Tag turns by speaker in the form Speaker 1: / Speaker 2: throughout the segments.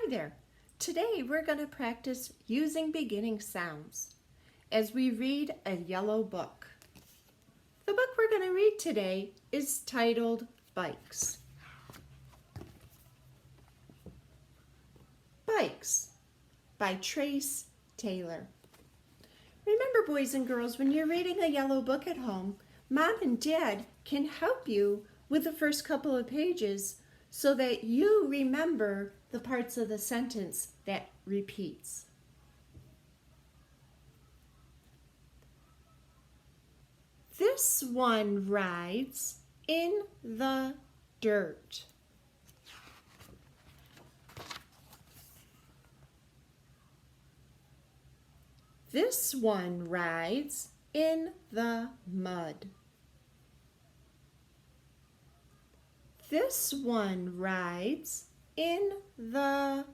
Speaker 1: Hi there. Today we're going to practice using beginning sounds as we read a yellow book. The book we're going to read today is titled Bikes. Bikes by Trace Taylor. Remember, boys and girls, when you're reading a yellow book at home, Mom and Dad can help you with the first couple of pages so that you remember the parts of the sentence that repeats. This one rides in the dirt. This one rides in the mud. This one rides in the,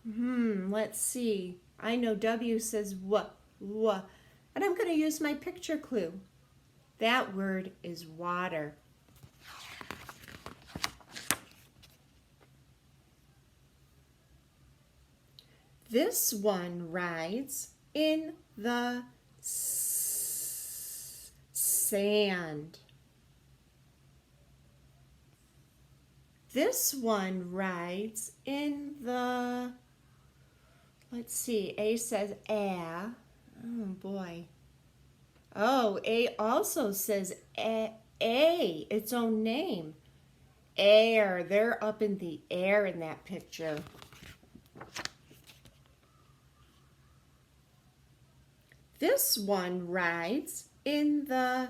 Speaker 1: let's see. I know W says wha, and I'm going to use my picture clue. That word is water. This one rides in the sand. This one rides in the, let's see, A says a. Oh boy. Oh, A also says a, its own name. Air, they're up in the air in that picture. This one rides in the,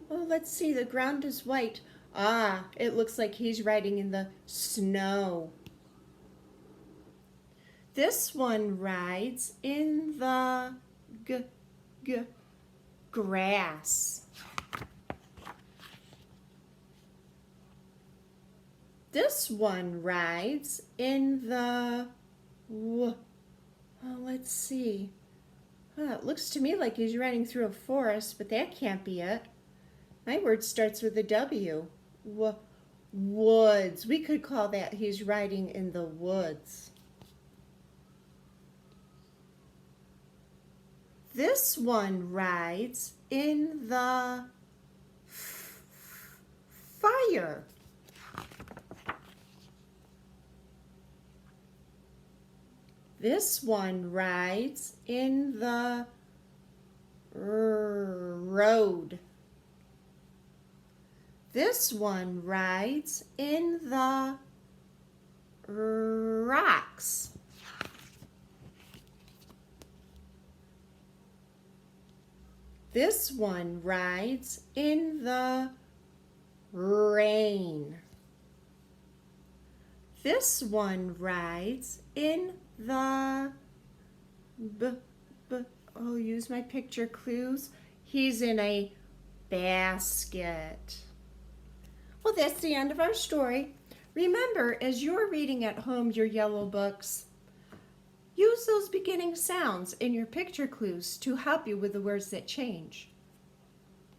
Speaker 1: oh, let's see, the ground is white. Ah, it looks like he's riding in the snow. This one rides in the grass. This one rides in the, oh, let's see. Oh, it looks to me like he's riding through a forest, but that can't be it. My word starts with a W. Woods. We could call that he's riding in the woods. This one rides in the fire. This one rides in the road. This one rides in the rocks. This one rides in the rain. This one rides in the oh, use my picture clues. He's in a basket. Well, that's the end of our story. Remember, as you're reading at home your yellow books, use those beginning sounds in your picture clues to help you with the words that change.